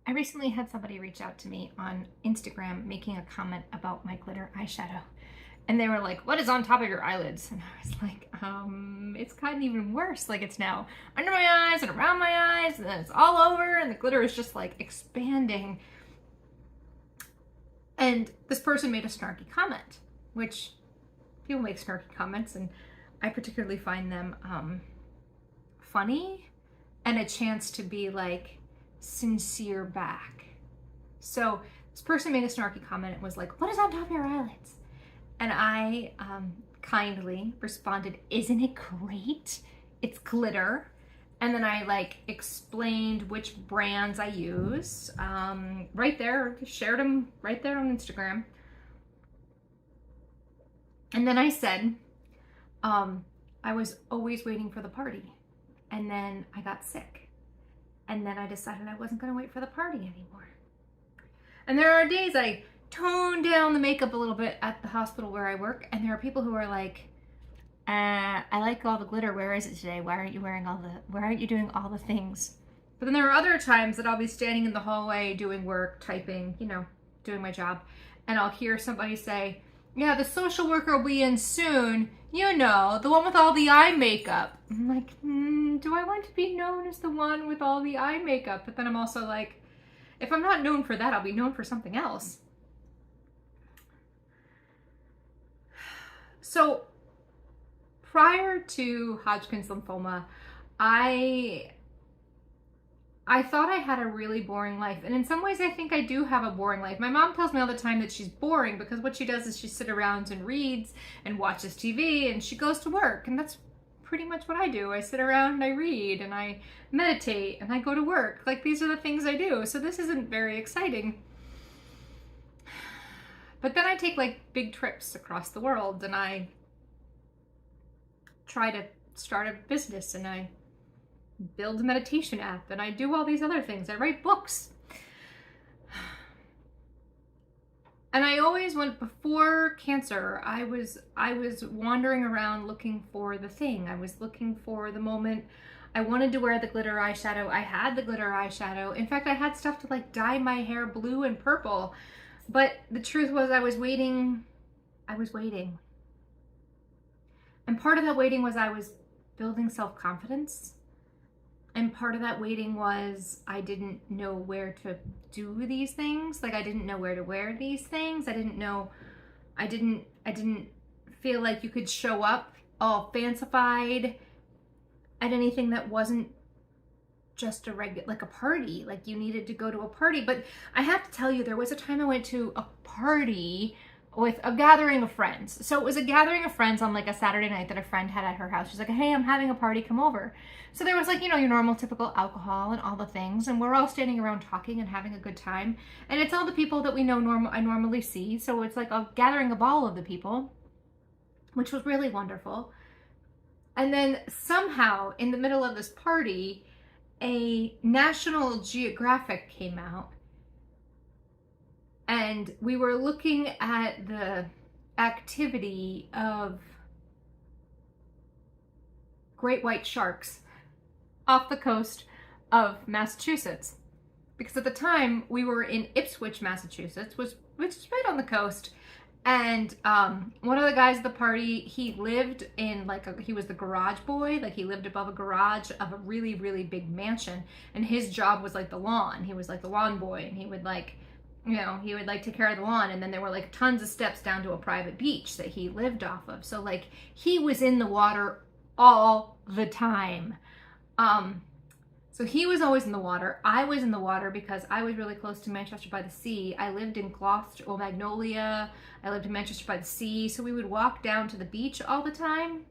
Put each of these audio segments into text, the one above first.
I recently had somebody reach out to me on Instagram making a comment about my glitter eyeshadow. And they were like, what is on top of your eyelids? And I was like, it's kind of even worse. Like, it's now under my eyes and around my eyes, and then it's all over, and the glitter is just like expanding. And this person made a snarky comment, which people make snarky comments, and I particularly find them funny and a chance to be like sincere back. So this person made a snarky comment. It was like, what is on top of your eyelids? And I kindly responded, isn't it great? It's glitter. And then I like explained which brands I use right there, shared them right there on Instagram. And then I said, I was always waiting for the party. And then I got sick. And then I decided I wasn't gonna wait for the party anymore. And there are days I tone down the makeup a little bit at the hospital where I work, and there are people who are like, I like all the glitter, where is it today? Why aren't you doing all the things? But then there are other times that I'll be standing in the hallway doing work, typing, doing my job, and I'll hear somebody say, yeah, the social worker will be in soon, the one with all the eye makeup. I'm like, do I want to be known as the one with all the eye makeup? But then I'm also like, if I'm not known for that, I'll be known for something else. So prior to Hodgkin's lymphoma, I thought I had a really boring life. And in some ways, I think I do have a boring life. My mom tells me all the time that she's boring because what she does is she sits around and reads and watches TV and she goes to work. And that's pretty much what I do. I sit around and I read and I meditate and I go to work. Like, these are the things I do. So this isn't very exciting. But then I take like big trips across the world and I try to start a business and I build a meditation app and I do all these other things. I write books. And I always went, before cancer, I was wandering around looking for the thing. I was looking for the moment I wanted to wear the glitter eyeshadow. I had the glitter eyeshadow. In fact, I had stuff to like dye my hair blue and purple. But the truth was I was waiting. And part of that waiting was I was building self-confidence. And part of that waiting was I didn't know where to do these things. Like, I didn't know where to wear these things. I didn't feel like you could show up all fancified at anything that wasn't just a regular, like a party. Like, you needed to go to a party. But I have to tell you, there was a time I went to a party with a gathering of friends. So it was a gathering of friends on like a Saturday night that a friend had at her house. She's like, hey, I'm having a party, come over. So there was like, your normal typical alcohol and all the things. And we're all standing around talking and having a good time. And it's all the people that we know I normally see. So it's like a gathering of all of the people, which was really wonderful. And then somehow in the middle of this party, a National Geographic came out. And we were looking at the activity of great white sharks off the coast of Massachusetts. Because at the time we were in Ipswich, Massachusetts, which is right on the coast. And one of the guys at the party, he lived in he was the garage boy. Like, he lived above a garage of a really, really big mansion. And his job was like the lawn. He was like the lawn boy, and he would take care of the lawn, and then there were like tons of steps down to a private beach that he lived off of. So like, he was in the water all the time. So he was always in the water. I was in the water because I was really close to Manchester by the Sea. I lived in Magnolia. I lived in Manchester by the Sea. So we would walk down to the beach all the time.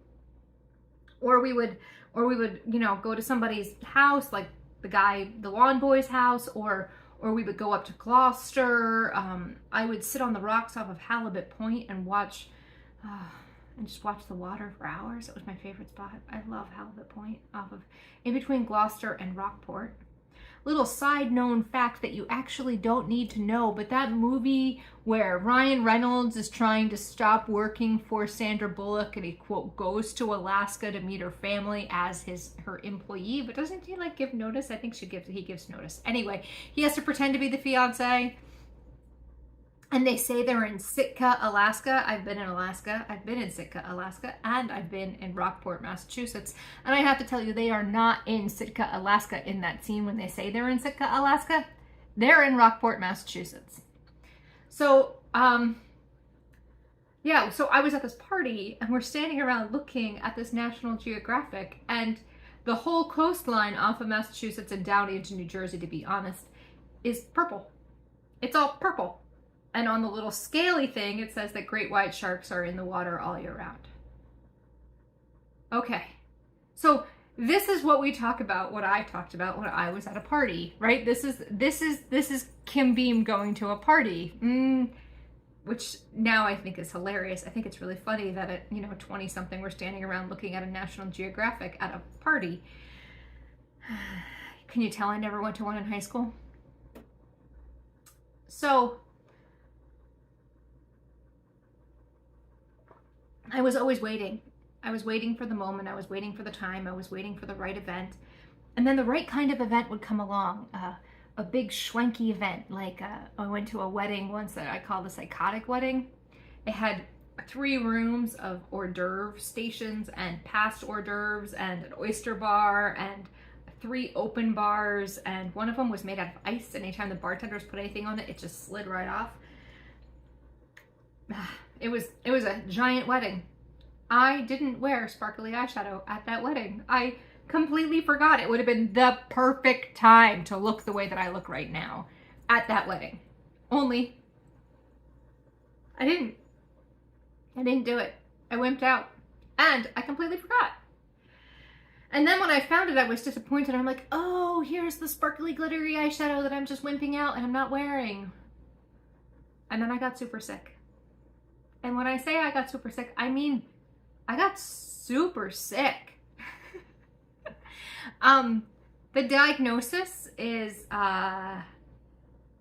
Or we would, go to somebody's house, like the lawn boy's house, or we would go up to Gloucester. I would sit on the rocks off of Halibut Point and just watch the water for hours. It was my favorite spot. I love Halibut Point, in between Gloucester and Rockport. little side known fact that you actually don't need to know, but that movie where Ryan Reynolds is trying to stop working for Sandra Bullock and he, quote, goes to Alaska to meet her family as her employee, but doesn't he like give notice? I think he gives notice. Anyway, he has to pretend to be the fiance. And they say they're in Sitka, Alaska. I've been in Alaska. I've been in Sitka, Alaska. And I've been in Rockport, Massachusetts. And I have to tell you, they are not in Sitka, Alaska in that scene when they say they're in Sitka, Alaska. They're in Rockport, Massachusetts. So, yeah, so I was at this party and we're standing around looking at this National Geographic, and the whole coastline off of Massachusetts and down into New Jersey, to be honest, is purple. It's all purple. And on the little scaly thing, it says that great white sharks are in the water all year round. Okay, so this is what we talk about, what I talked about when I was at a party, right? This is Kim Beam going to a party, which now I think is hilarious. I think it's really funny that at 20-something we're standing around looking at a National Geographic at a party. Can you tell I never went to one in high school? So I was always waiting. I was waiting for the moment. I was waiting for the time. I was waiting for the right event. And then the right kind of event would come along. A big schwanky event. Like I went to a wedding once that I call the psychotic wedding. It had 3 rooms of hors d'oeuvre stations and past hors d'oeuvres and an oyster bar and 3 open bars. And one of them was made out of ice. And anytime the bartenders put anything on it, it just slid right off. It was a giant wedding. I didn't wear sparkly eyeshadow at that wedding. I completely forgot. It would have been the perfect time to look the way that I look right now at that wedding. Only I didn't do it. I wimped out and I completely forgot. And then when I found it, I was disappointed. I'm like, oh, here's the sparkly glittery eyeshadow that I'm just wimping out and I'm not wearing. And then I got super sick. And when I say I got super sick, I mean, I got super sick. The diagnosis is a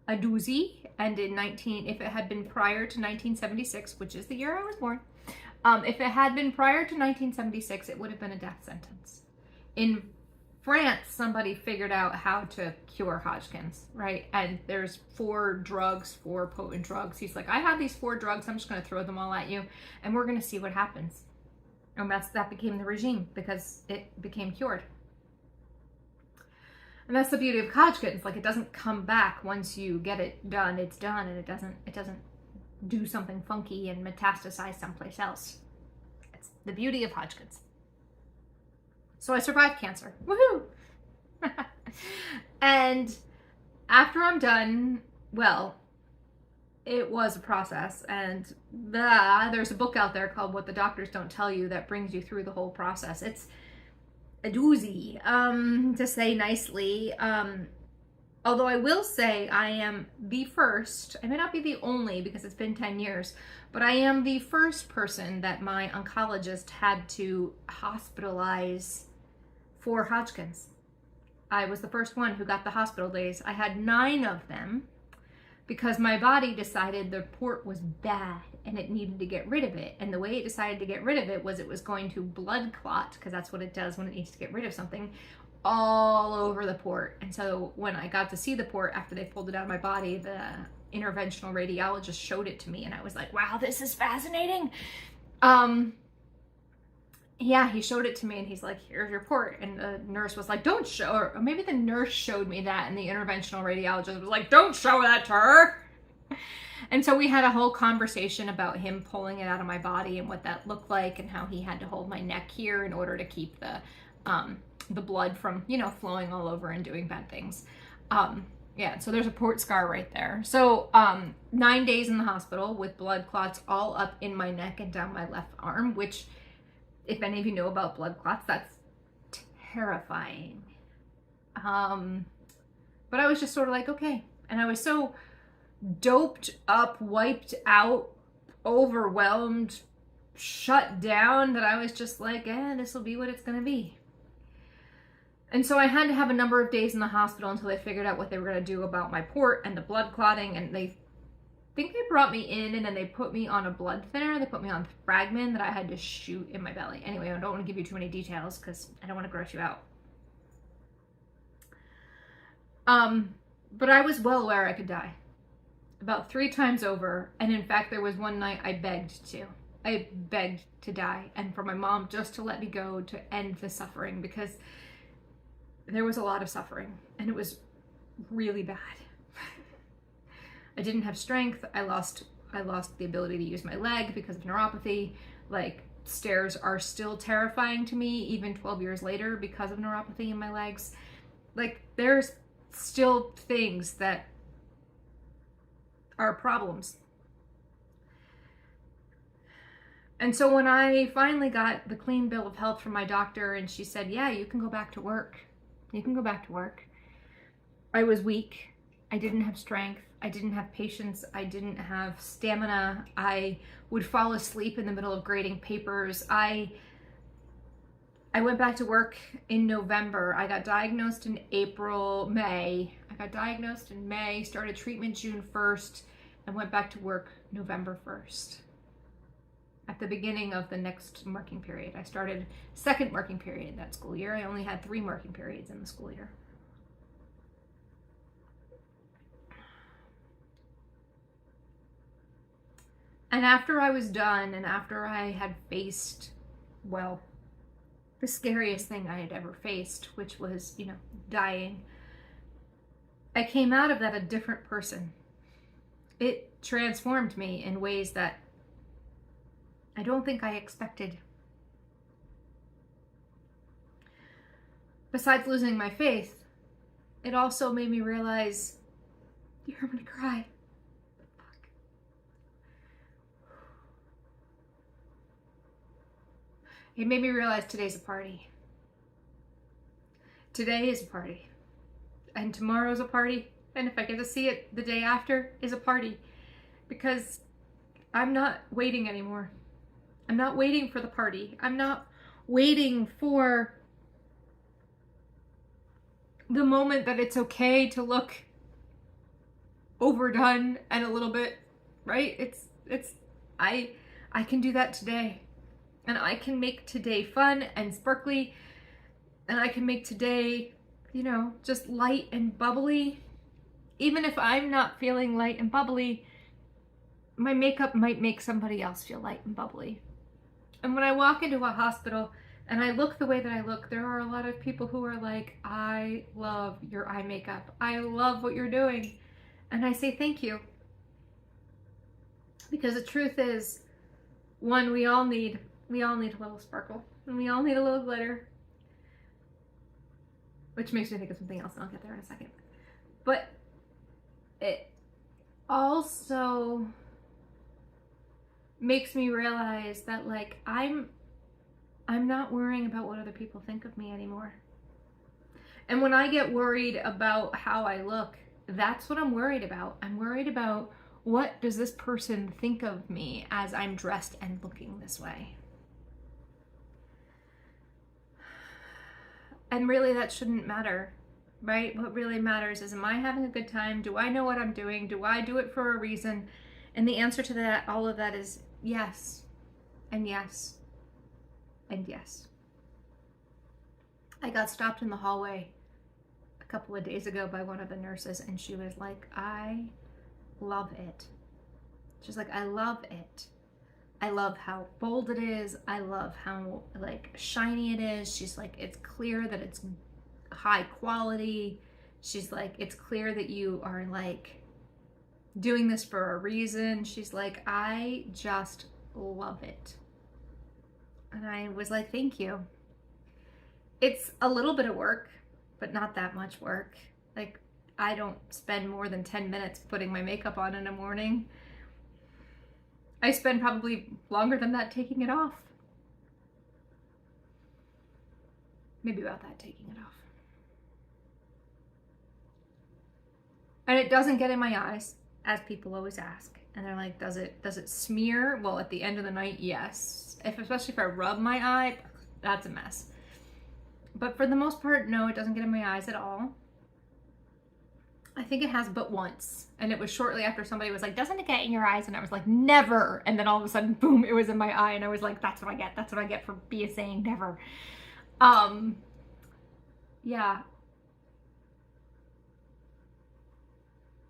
doozy, and if it had been prior to 1976, which is the year I was born, if it had been prior to 1976, it would have been a death sentence. In France, somebody figured out how to cure Hodgkin's, right? And there's 4 potent drugs. He's like, I have these 4 drugs. I'm just going to throw them all at you, and we're going to see what happens. And that became the regime because it became cured. And that's the beauty of Hodgkin's. Like, it doesn't come back once you get it done. It's done, and it doesn't do something funky and metastasize someplace else. It's the beauty of Hodgkin's. So I survived cancer. Woohoo! And after I'm done, well, it was a process. And there's a book out there called What the Doctors Don't Tell You that brings you through the whole process. It's a doozy, to say nicely. Although I will say I am the first, I may not be the only because it's been 10 years, but I am the first person that my oncologist had to hospitalize for Hodgkin's. I was the first one who got the hospital days. I had 9 of them because my body decided the port was bad and it needed to get rid of it. And the way it decided to get rid of it was it was going to blood clot, because that's what it does when it needs to get rid of something, all over the port. And so when I got to see the port after they pulled it out of my body, the interventional radiologist showed it to me and I was like, wow, this is fascinating. Yeah, he showed it to me and he's like, here's your port. And the nurse was like, don't show her. Or maybe the nurse showed me that and the interventional radiologist was like, don't show that to her. And so we had a whole conversation about him pulling it out of my body and what that looked like and how he had to hold my neck here in order to keep the blood from, flowing all over and doing bad things. Yeah, so there's a port scar right there. So 9 days in the hospital with blood clots all up in my neck and down my left arm, which, if any of you know about blood clots, that's terrifying. But I was just sort of like, okay. And I was so doped up, wiped out, overwhelmed, shut down that I was just like, this will be what it's going to be. And so I had to have a number of days in the hospital until they figured out what they were going to do about my port and the blood clotting. And they think they brought me in and then they put me on a blood thinner. They put me on Fragmin that I had to shoot in my belly. Anyway, I don't want to give you too many details because I don't want to gross you out. But I was well aware I could die about 3 times over. And in fact, there was one night I begged to die and for my mom just to let me go to end the suffering, because there was a lot of suffering and it was really bad. I didn't have strength. I lost the ability to use my leg because of neuropathy. Like, stairs are still terrifying to me even 12 years later because of neuropathy in my legs. Like, there's still things that are problems. And so when I finally got the clean bill of health from my doctor and she said, yeah, you can go back to work. You can go back to work. I was weak. I didn't have strength. I didn't have patience. I didn't have stamina. I would fall asleep in the middle of grading papers. I went back to work in November. I got diagnosed in May. I got diagnosed in May, started treatment June 1st, and went back to work November 1st. At the beginning of the next working period. I started second working period that school year. I only had 3 working periods in the school year. And after I was done and after I had faced, well, the scariest thing I had ever faced, which was, dying, I came out of that a different person. It transformed me in ways that I don't think I expected. Besides losing my faith, it also made me realize, I'm gonna cry. Fuck. It made me realize today's a party. Today is a party. And tomorrow's a party. And if I get to see it the day after, is a party. Because I'm not waiting anymore. I'm not waiting for the party. I'm not waiting for the moment that it's okay to look overdone and a little bit, right? I can do that today. And I can make today fun and sparkly. And I can make today, just light and bubbly. Even if I'm not feeling light and bubbly, my makeup might make somebody else feel light and bubbly. And when I walk into a hospital and I look the way that I look, there are a lot of people who are like, I love your eye makeup. I love what you're doing. And I say thank you. Because the truth is, one, we all need a little sparkle. And we all need a little glitter. Which makes me think of something else, and I'll get there in a second. But it also makes me realize that, like, I'm not worrying about what other people think of me anymore. And when I get worried about how I look, that's what I'm worried about. I'm worried about, what does this person think of me as I'm dressed and looking this way? And really, that shouldn't matter, right? What really matters is, am I having a good time? Do I know what I'm doing? Do I do it for a reason? And the answer to that, all of that, is yes, and yes, and yes. I got stopped in the hallway a couple of days ago by one of the nurses, and she was like, I love it. She's like, I love it. I love how bold it is. I love how, like, shiny it is. She's like, it's clear that it's high quality. She's like, it's clear that you are, like, doing this for a reason. She's like, I just love it. And I was like, thank you. It's a little bit of work, but not that much work. Like, I don't spend more than 10 minutes putting my makeup on in the morning. I spend probably longer than that taking it off. Maybe about that, taking it off. And it doesn't get in my eyes, as people always ask. And they're like, does it smear? Well, at the end of the night, yes. Especially if I rub my eye, that's a mess. But for the most part, no, it doesn't get in my eyes at all. I think it has but once. And it was shortly after somebody was like, doesn't it get in your eyes? And I was like, never. And then all of a sudden, boom, it was in my eye. And I was like, that's what I get. That's what I get for saying never. Yeah.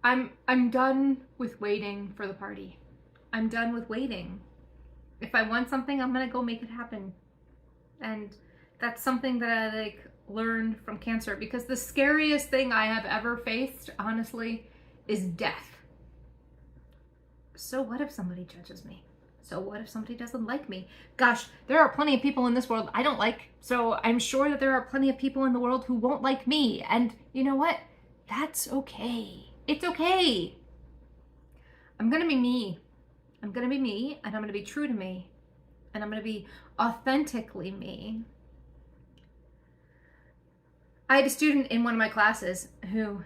I'm done with waiting for the party. I'm done with waiting. If I want something, I'm gonna go make it happen. And that's something that I like learned from cancer, because the scariest thing I have ever faced, honestly, is death. So what if somebody judges me? So what if somebody doesn't like me? Gosh, there are plenty of people in this world I don't like. So I'm sure that there are plenty of people in the world who won't like me. And you know what? That's okay. It's okay. I'm gonna be me. I'm gonna be me, and I'm gonna be true to me. And I'm gonna be authentically me. I had a student in one of my classes who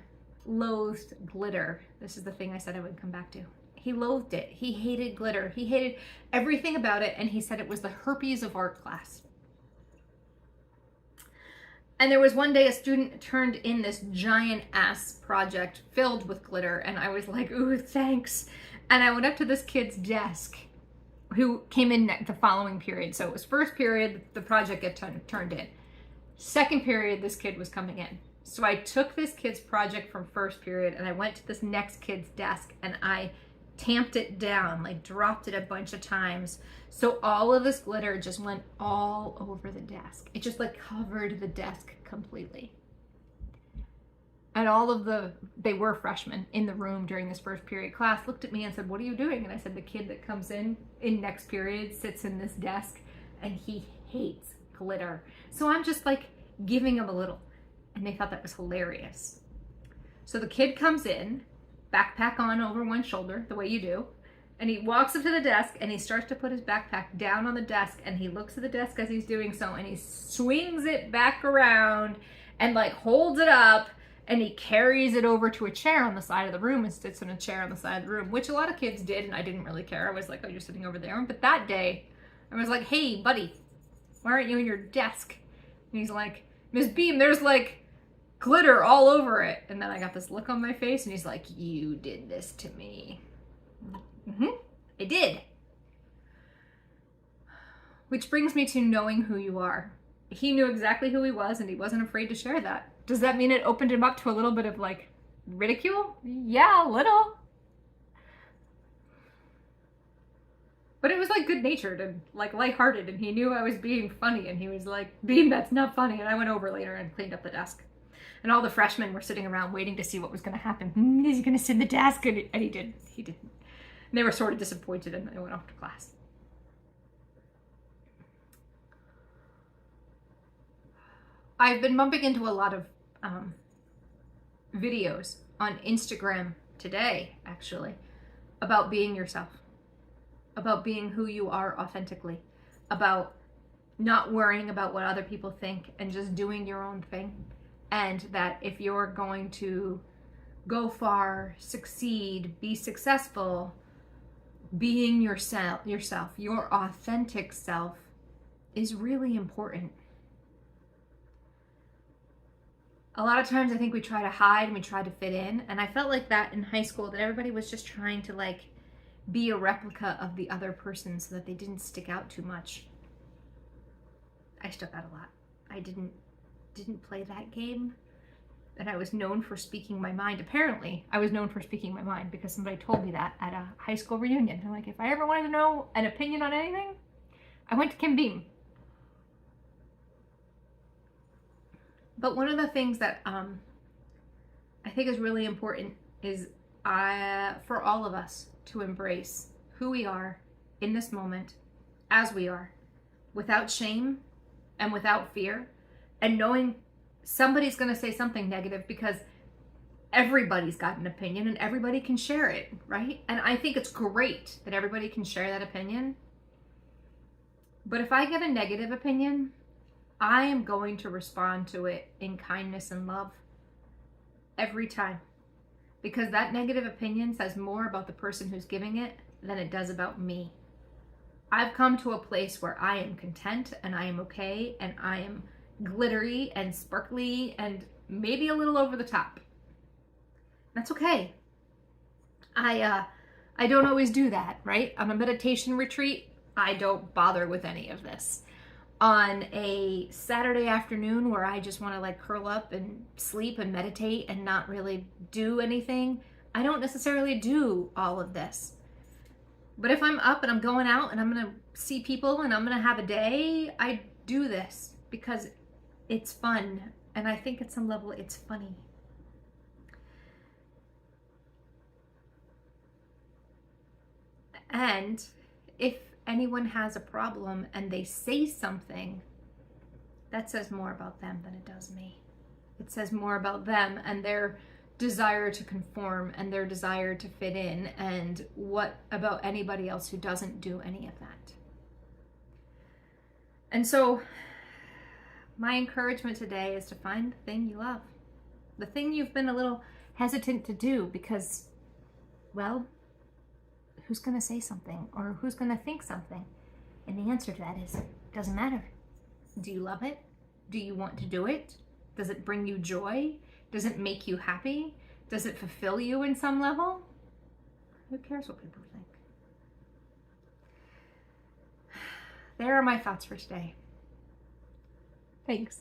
loathed glitter. This is the thing I said I would come back to. He loathed it. He hated glitter. He hated everything about it, and he said it was the herpes of art class. And there was one day a student turned in this giant ass project filled with glitter, and I was like, ooh, thanks. And I went up to this kid's desk who came in the following period. So it was first period, the project get turned in. Second period, this kid was coming in. So I took this kid's project from first period and I went to this next kid's desk and I tamped it down, like dropped it a bunch of times. So all of this glitter just went all over the desk. It just like covered the desk completely. And they were freshmen in the room during this first period class, looked at me and said, what are you doing? And I said, the kid that comes in next period sits in this desk and he hates glitter. So I'm just like giving him a little. And they thought that was hilarious. So the kid comes in, backpack on over one shoulder, the way you do. And he walks up to the desk and he starts to put his backpack down on the desk, and he looks at the desk as he's doing so, and he swings it back around and like holds it up, and he carries it over to a chair on the side of the room and sits in a chair on the side of the room, which a lot of kids did, and I didn't really care. I was like, oh, you're sitting over there. But that day, I was like, hey, buddy, why aren't you in your desk? And he's like, Miss Beam, there's like glitter all over it. And then I got this look on my face, and he's like, you did this to me. I did. Which brings me to knowing who you are. He knew exactly who he was, and he wasn't afraid to share that. Does that mean it opened him up to a little bit of like ridicule? Yeah, a little. But it was like good natured and like lighthearted, and he knew I was being funny, and he was like, Beam, that's not funny. And I went over later and cleaned up the desk. And all the freshmen were sitting around waiting to see what was going to happen. Is he going to sit in the desk? And he didn't. He didn't. And they were sort of disappointed, and they went off to class. I've been bumping into a lot of videos on Instagram today, actually, about being yourself, about being who you are authentically, about not worrying about what other people think and just doing your own thing. And that if you're going to go far, succeed, be successful, being yourself, your authentic self is really important. A lot of times I think we try to hide and we try to fit in. And I felt like that in high school, that everybody was just trying to like be a replica of the other person so that they didn't stick out too much. I stuck out a lot. I didn't play that game. And I was known for speaking my mind. Apparently, I was known for speaking my mind because somebody told me that at a high school reunion. They're like, if I ever wanted to know an opinion on anything, I went to Kim Beam. But one of the things that I think is really important is for all of us to embrace who we are in this moment, as we are, without shame and without fear, and knowing somebody's going to say something negative, because everybody's got an opinion and everybody can share it, right? And I think it's great that everybody can share that opinion. But if I get a negative opinion, I am going to respond to it in kindness and love every time, because that negative opinion says more about the person who's giving it than it does about me. I've come to a place where I am content and I am okay and I am glittery and sparkly and maybe a little over the top. That's okay. I don't always do that, right? On a meditation retreat, I don't bother with any of this. On a Saturday afternoon where I just want to like curl up and sleep and meditate and not really do anything, I don't necessarily do all of this. But if I'm up and I'm going out and I'm going to see people and I'm going to have a day, I do this because it's fun. And I think at some level it's funny. And if anyone has a problem and they say something, that says more about them than it does me. It says more about them and their desire to conform and their desire to fit in, and what about anybody else who doesn't do any of that. And so my encouragement today is to find the thing you love, the thing you've been a little hesitant to do because, well, who's going to say something or who's going to think something? And the answer to that is, it doesn't matter. Do you love it? Do you want to do it? Does it bring you joy? Does it make you happy? Does it fulfill you in some level? Who cares what people think? There are my thoughts for today. Thanks.